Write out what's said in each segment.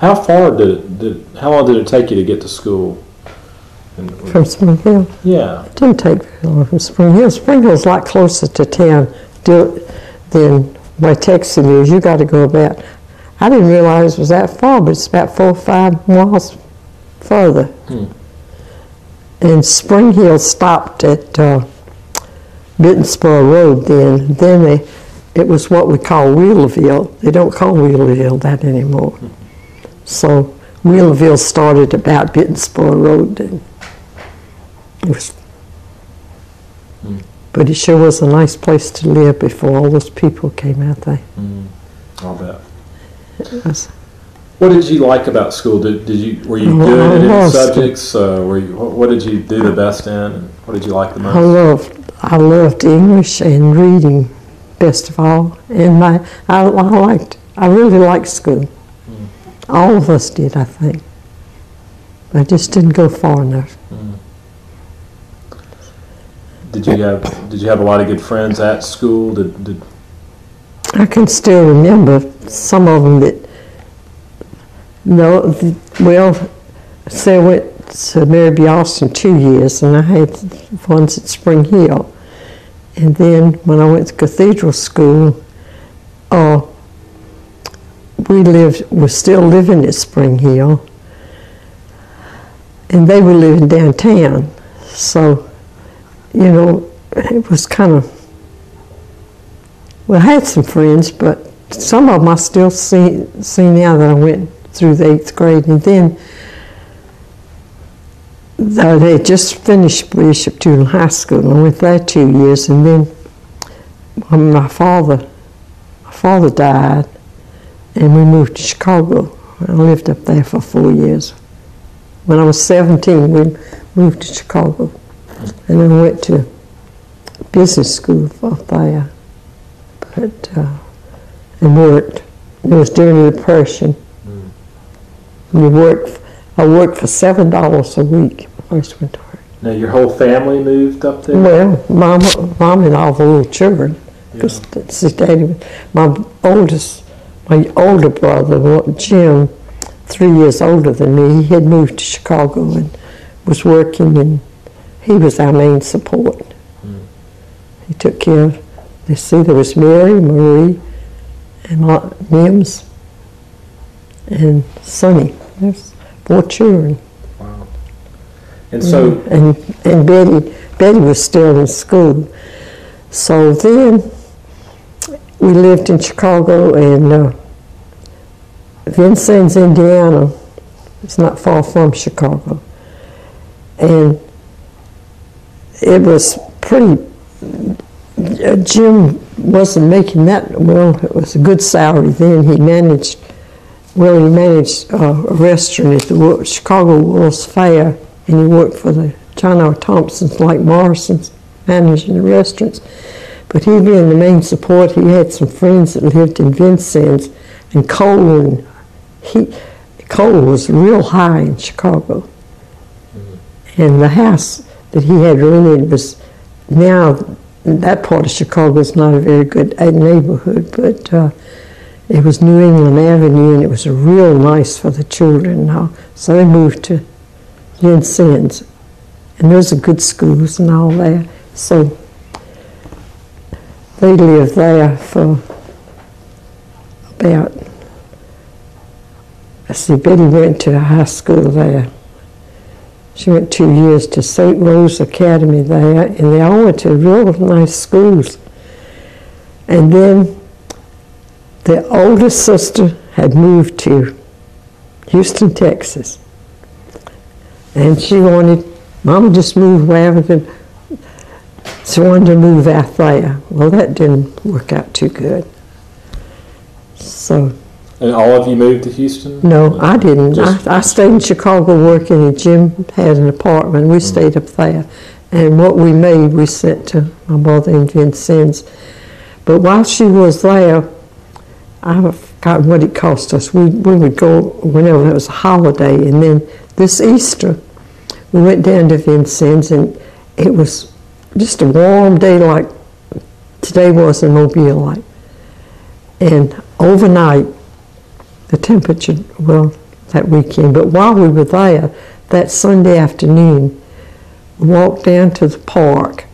How long did it take you to get to school? From Spring Hill? Yeah. It didn't take very long from Spring Hill. Spring Hill's a lot closer to town than where Texas is. You got to go about, I didn't realize it was that far, but it's about 4 or 5 miles further. And Spring Hill stopped at Bittensboro Road then. Then it was what we call Wheelerville. They don't call Wheelerville that anymore. So Wheelerville started about Bittensboro Road. And it was, but it sure was a nice place to live before all those people came out there. I'll bet. What did you like about school? Were you good at any subjects? What did you do the best in? And what did you like the most? I loved English and reading best of all. And I really liked school. All of us did, I think. I just didn't go far enough. Did you have a lot of good friends at school? I can still remember some of them that. Say I went to Mary B. Austin 2 years, and I had ones at Spring Hill. And then when I went to Cathedral School, we're still living at Spring Hill, and they were living downtown. So, it was kind of, I had some friends, but some of them I still see now that I went through the 8th grade. And then they had just finished Bishop Tudor High School, and I went there 2 years. And then when my father died, and we moved to Chicago. I lived up there for 4 years. When I was 17, we moved to Chicago, and then I went to business school up there, and worked. It was during the Depression. I worked for $7 a week. First went to work. Now your whole family moved up there? Well, mom and all the little children. Because Daddy, my older brother, Jim, 3 years older than me, he had moved to Chicago and was working, and he was our main support. He took care of. There was Mary, Marie, and Mims, and Sonny. There's 4 children. Wow. And so... And Betty was still in school. So then we lived in Chicago, and Vincennes, Indiana. It's not far from Chicago. And it was pretty... Jim wasn't making that well. It was a good salary then. He managed a restaurant at the Chicago World's Fair, and he worked for the John R. Thompsons, like Morrison's, managing the restaurants. But he being the main support, he had some friends that lived in Vincennes, and coal was real high in Chicago. And the house that he had rented was now. That part of Chicago is not a very good neighborhood, but it was New England Avenue, and it was real nice for the children now. So they moved to Vincennes, and those are good schools and all there. So they lived there for about, Betty went to high school there. She went 2 years to St. Rose Academy there, and they all went to real nice schools. And then the oldest sister had moved to Houston, Texas. And Mama just moved wherever, she wanted to move out there. Well, that didn't work out too good. So. And all of you moved to Houston? No, I didn't. I stayed in Chicago working, and Jim had an apartment. We stayed up there. And what we made, we sent to my mother in Vincennes. But while she was there, I forgot what it cost us. We would go whenever it was a holiday. And then this Easter, we went down to Vincennes, and it was just a warm day like today was in Mobile. And overnight, the temperature, that weekend. But while we were there, that Sunday afternoon, we walked down to the park,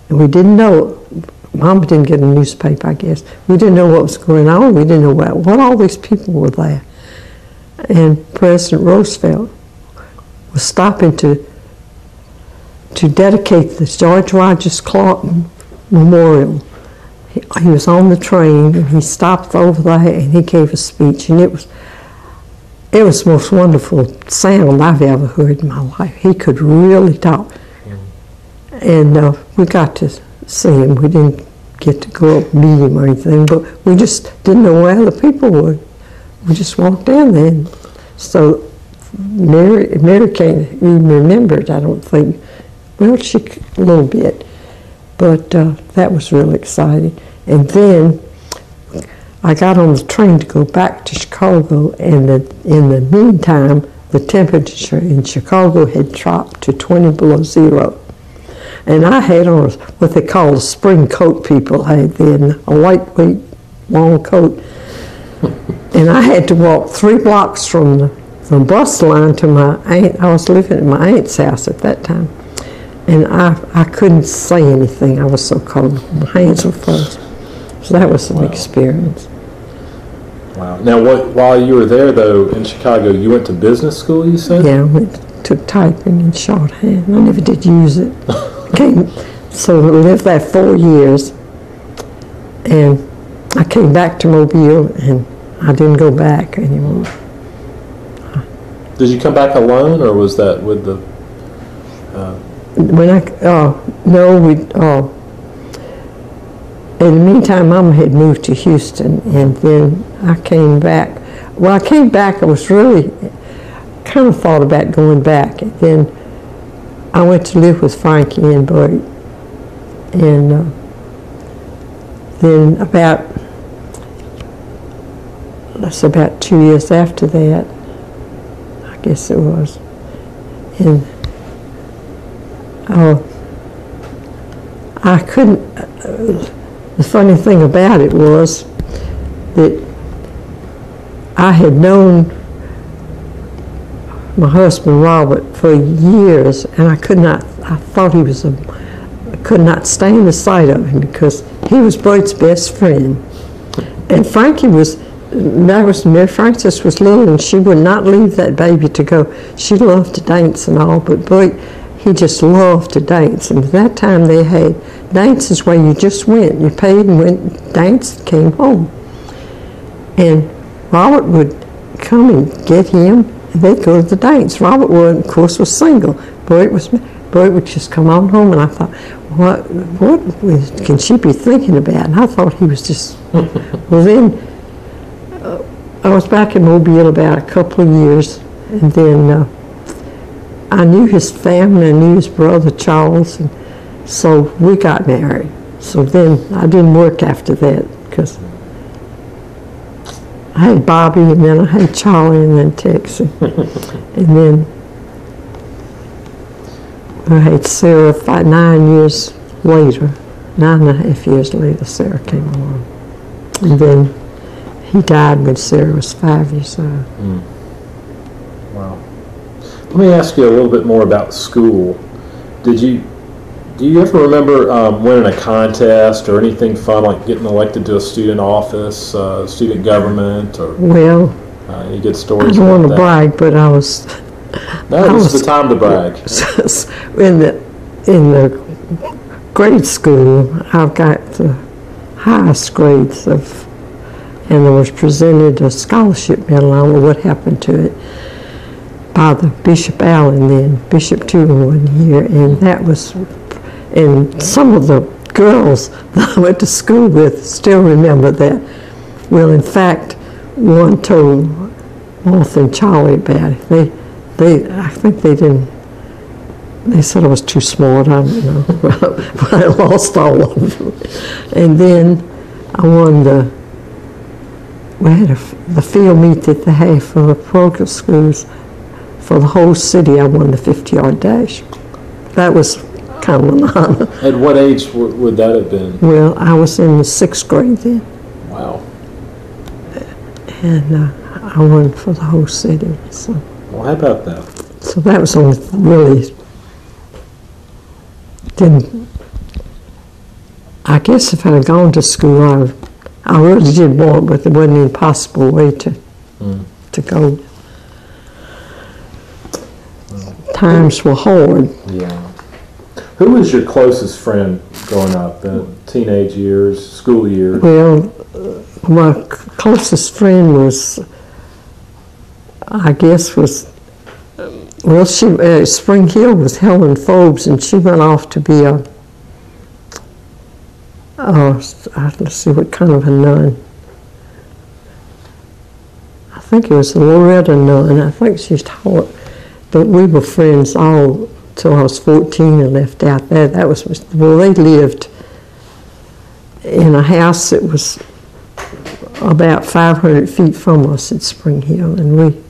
and we didn't know. Mama didn't get a newspaper, I guess. We didn't know what was going on. We didn't know what all these people were there. And President Roosevelt was stopping to dedicate the George Rogers Clark Memorial. He was on the train, and he stopped over there, and he gave a speech, and it was the most wonderful sound I've ever heard in my life. He could really talk. And we got to see him. We didn't get to go up and meet him or anything, but we just didn't know where the people were. We just walked down there. And so Mary can't even remember it, I don't think. Well, a little bit. But that was really exciting. And then I got on the train to go back to Chicago, and in the meantime, the temperature in Chicago had dropped to 20 below zero. And I had on what they call a spring coat, people had then, a lightweight, long coat. And I had to walk 3 blocks from the bus line to my aunt. I was living at my aunt's house at that time. And I couldn't say anything. I was so cold. My hands were frozen. So that was an experience. Wow. Now, while you were there, though, in Chicago, you went to business school, you said? Yeah, I went to typing and shorthand. I never did use it. So I lived there 4 years, and I came back to Mobile, and I didn't go back anymore. Did you come back alone, or was that with the? In the meantime, Mama had moved to Houston, and then I came back. Well, I came back. I was really kind of thought about going back, and then I went to live with Frankie and Bert, and then about 2 years after that, I guess it was, and I couldn't. The funny thing about it was that I had known my husband Robert for years, and I could not stand the sight of him because he was Bert's best friend. And Frankie Mary Frances was little, and she would not leave that baby to go. She loved to dance and all, but Bert, he just loved to dance. And at that time they had dances where you just went, you paid and went, danced, came home. And Robert would come and get him, and they'd go to the dance. Robert would, of course, was single. Bert would just come on home, and I thought, what can she be thinking about? And I thought he was just, well then, I was back in Mobile about a couple of years, and then I knew his family, I knew his brother Charles, and so we got married. So then I didn't work after that because I had Bobby, and then I had Charlie, and then Tex, and then I had Sarah 9 years later, 9.5 years later, Sarah came along. And then he died when Sarah was 5 years old. Wow. Let me ask you a little bit more about school. Do you ever remember winning a contest or anything fun, like getting elected to a student office, student government, or any good stories? I don't want to brag, but I was. No, this is the time to brag. In the grade school, I've got the highest grades and I was presented a scholarship medal. I don't know what happened to it, by the Bishop Allen then. Bishop Tulin wasn't here, and that was, and some of the girls that I went to school with still remember that. Well, in fact, one told Martha and Charlie about it. I think they didn't. They said I was too smart. I don't know. But I lost all of them. And then I won we had the field meet that they had for the parochial schools for the whole city. I won the 50-yard dash. That was kind of an honor. At what age would that have been? Well, I was in the 6th grade then. Wow. And I won for the whole city. So. Well, how about that? So that was only really, didn't, I guess if I had gone to school, I really did want, but there wasn't any possible way to go. Times were hard. Yeah. Who was your closest friend growing up, the teenage years, school years? Well, my closest friend was, I guess, well, Spring Hill was Helen Forbes, and she went off to be let's see, what kind of a nun? I think it was a Loretta nun. I think she taught, but we were friends all till I was 14 and left out there. That was, well, they lived in a house that was about 500 feet from us at Spring Hill, and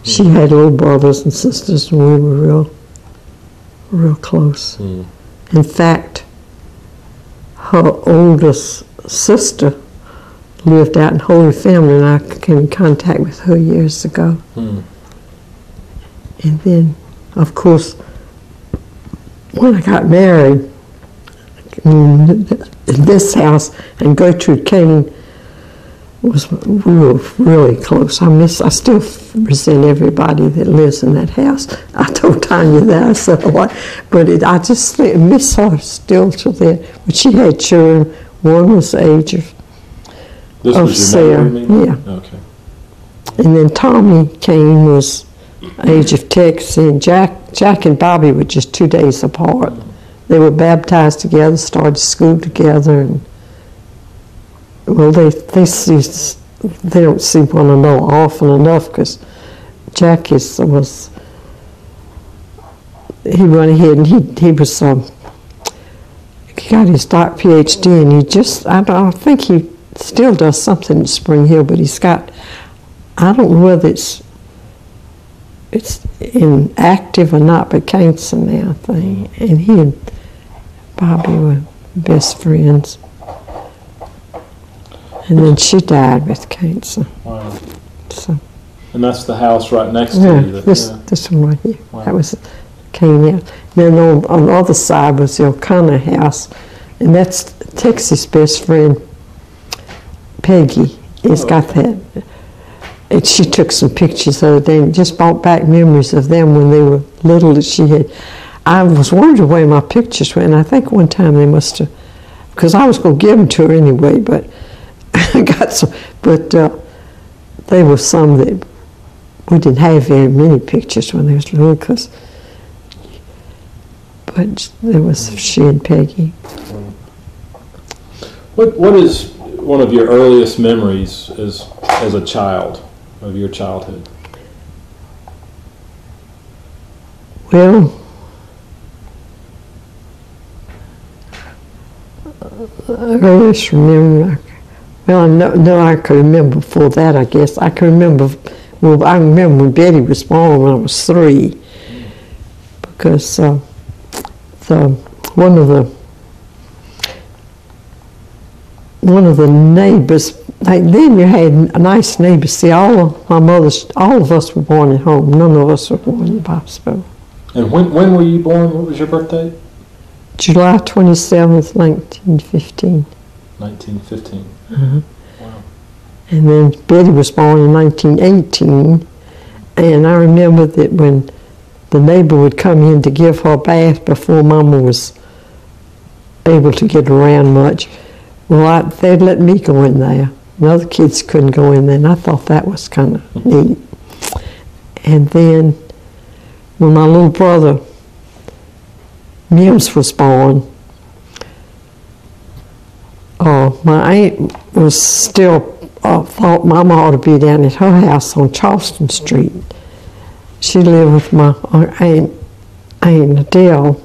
she had little brothers and sisters, and we were real close. In fact, her oldest sister lived out in Holy Family, and I came in contact with her years ago. And then, of course, when I got married in this house, and Gertrude Kane we were really close. I still resent everybody that lives in that house. I told Tanya that, I said a lot, but I just miss her still to that. But she had children. One was the age of Sarah. Yeah. Okay. And then Tommy Kane was age of Texas, and Jack and Bobby were just 2 days apart. They were baptized together, started school together, and well, they don't see one another often enough, because Jack he went ahead and he was he got his PhD, and I think he still does something at Spring Hill, but he's got, I don't know whether it's inactive or not, but cancer now thing, and he and Bobby were best friends. And then she died with cancer. Wow. So. And that's the house right next to you? This one right here. Wow. That came out. Then on the other side was the O'Connor house, and that's Texas' best friend, Peggy. It's got that. And she took some pictures the other day and just brought back memories of them when they were little that she had. I was wondering where my pictures went, and I think one time they must have, because I was going to give them to her anyway, but I got some, but they were some that we didn't have very many pictures when they was little, but there was she and Peggy. What is one of your earliest memories as a child of your childhood? Well, I just remember. Well, no, I could remember before that, I guess. I remember when Betty was born when I was 3, because one of the neighbors, then you had a nice neighbor. See, all of us were born at home. None of us were born in the hospital. And when were you born? What was your birthday? July 27th, 1915. 1915. Uh-huh. Wow. And then Betty was born in 1918, and I remember that when the neighbor would come in to give her a bath before Mama was able to get around much, well, they'd let me go in there. The other kids couldn't go in there, and I thought that was kind of neat. And then when my little brother Mims was born, my aunt was still thought Mama ought to be down at her house on Charleston Street. She lived with my aunt Adele.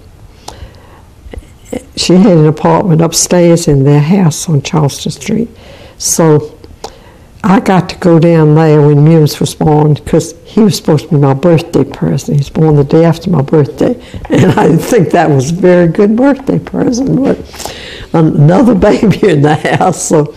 She had an apartment upstairs in their house on Charleston Street. So I got to go down there when Mims was born, because he was supposed to be my birthday present. He was born the day after my birthday, and I didn't think that was a very good birthday present, but another baby in the house. So